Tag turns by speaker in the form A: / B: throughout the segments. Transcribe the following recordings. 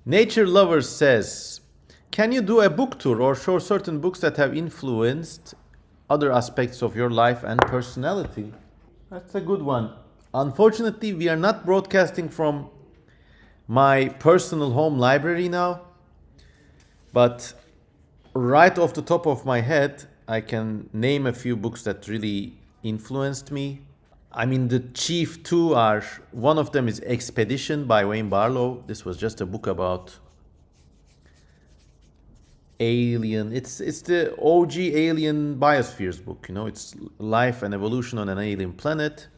A: Nature Lovers says, can you do a book tour or show certain books that have influenced other aspects of your life and personality? That's a good one. Unfortunately, we are not broadcasting from my personal home library now, but right off the top of my head, I can name a few books that really influenced me. I mean, the chief two are, one of them is Expedition by Wayne Barlow. This was just a book about alien. It's the OG alien biospheres book, you know, it's life and evolution on an alien planet.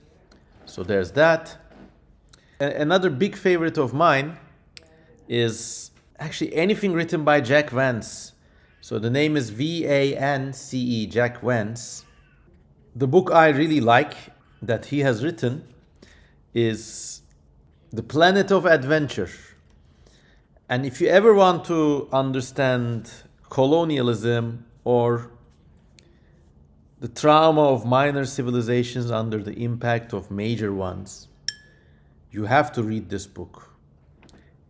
A: So there's that. Another big favorite of mine is actually anything written by Jack Vance. So the name is Vance, Jack Vance. The book I really like that he has written is The Planet of Adventure. And if you ever want to understand colonialism or the trauma of minor civilizations under the impact of major ones, you have to read this book.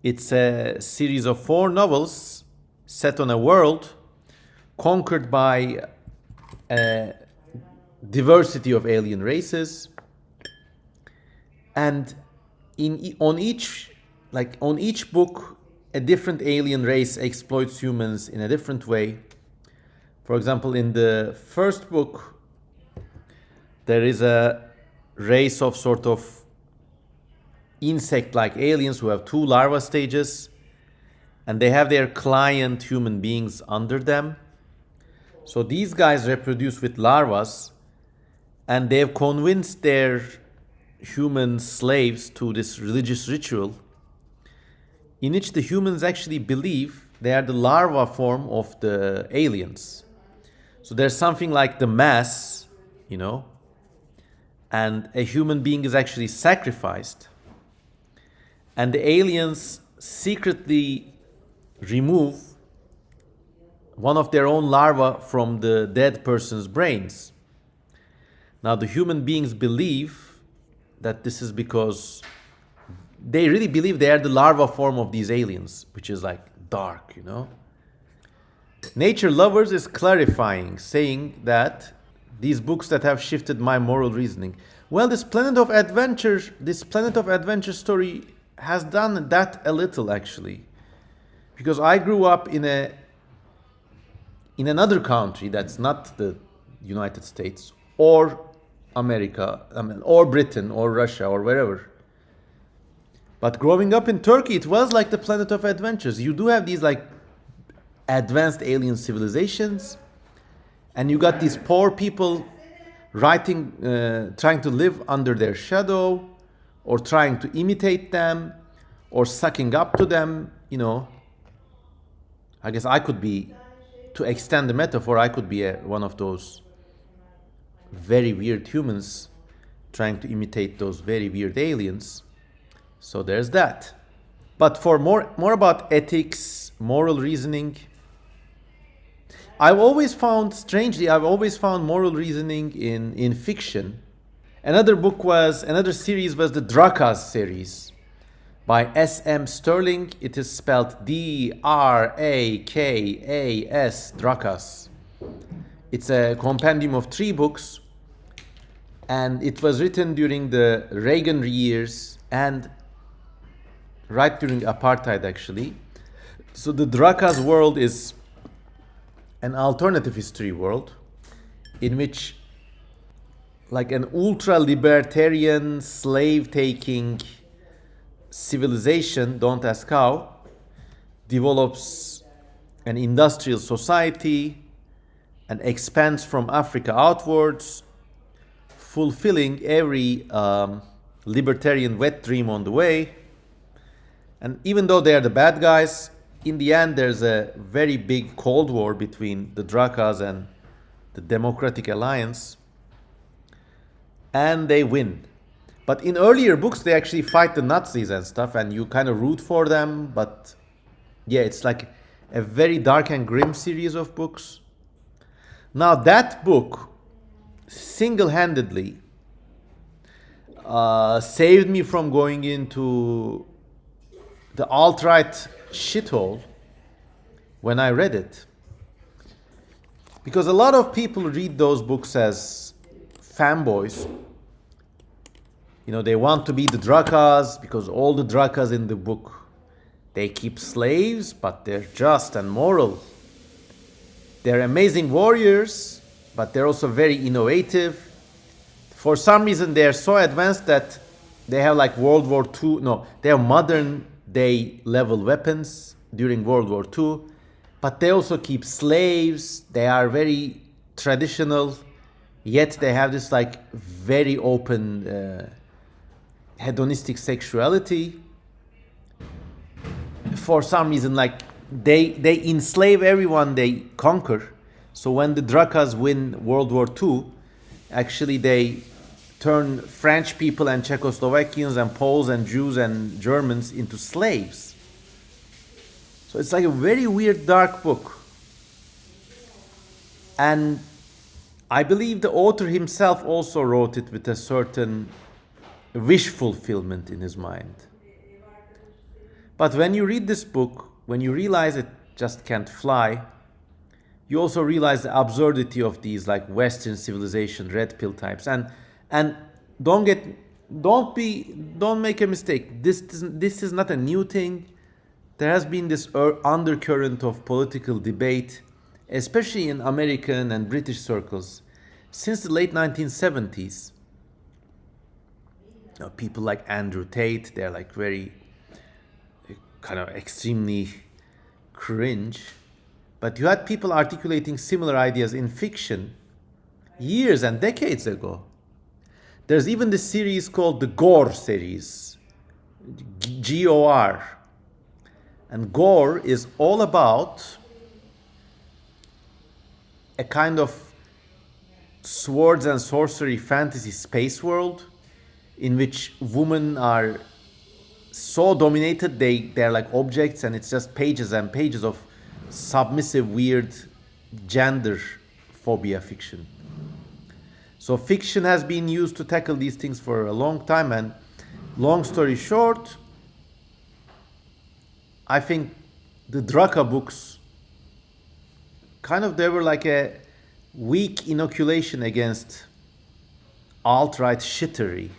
A: It's a series of 4 novels set on a world conquered by a diversity of alien races, and on each book a different alien race exploits humans in a different way. For example, in the first book there is a race of sort of insect-like aliens who have 2 larva stages, and they have their client human beings under them. So these guys reproduce with larvas, and they have convinced their human slaves to this religious ritual in which the humans actually believe they are the larva form of the aliens. So there's something like the mass, you know, and a human being is actually sacrificed, and the aliens secretly remove one of their own larvae from the dead person's brains. Now, the human beings believe that this is because they really believe they are the larva form of these aliens, which is like dark, you know. Nature Lovers is clarifying, saying that these books that have shifted my moral reasoning. Well, this Planet of Adventure story has done that a little, actually, because I grew up in another country that's not the United States or America, or Britain or Russia or wherever. But growing up in Turkey, it was like the Planet of Adventures. You do have these like advanced alien civilizations, and you got these poor people trying to live under their shadow, or trying to imitate them, or sucking up to them, you know. I guess to extend the metaphor, I could be one of those very weird humans trying to imitate those very weird aliens. So there's that. But for more about ethics, moral reasoning, I've always found moral reasoning in fiction. Another series was the Drakas series by S.M. Sterling. It is spelled Drakas, Drakas. It's a compendium of 3 books, and it was written during the Reagan years and right during apartheid, actually. So the Drakas world is an alternative history world in which like an ultra-libertarian slave-taking civilization, don't ask how, develops an industrial society and expands from Africa outwards, fulfilling every libertarian wet dream on the way. And even though they are the bad guys, in the end there's a very big Cold War between the Drakas and the Democratic Alliance, and they win. But in earlier books they actually fight the Nazis and stuff, and you kind of root for them. But yeah, it's like a very dark and grim series of books. Now that book single-handedly saved me from going into the alt-right shithole when I read it. Because a lot of people read those books as fanboys. You know, they want to be the Drakas because all the Drakas in the book, they keep slaves, but they're just and moral. They're amazing warriors, but they're also very innovative. For some reason, they are so advanced that they have like World War II. No, they have modern day level weapons during World War II, but they also keep slaves. They are very traditional, yet they have this like very open hedonistic sexuality. For some reason, like they enslave everyone they conquer. So when the Drakas win World War II, actually they turn French people and Czechoslovakians and Poles and Jews and Germans into slaves. So it's like a very weird, dark book. And I believe the author himself also wrote it with a certain wish fulfillment in his mind. But when you read this book, when you realize it just can't fly, you also realize the absurdity of these like Western civilization red pill types. And don't make a mistake. This is not a new thing. There has been this undercurrent of political debate, especially in American and British circles, since the late 1970s. You know, people like Andrew Tate, they're like very kind of extremely cringe. But you had people articulating similar ideas in fiction years and decades ago. There's even this series called the Gore series, G-O-R. And Gore is all about a kind of swords and sorcery fantasy space world in which women are so dominated they're like objects, and it's just pages and pages of submissive, weird gender phobia fiction. So fiction has been used to tackle these things for a long time, and long story short, I think the Draka books they were like a weak inoculation against alt-right shittery.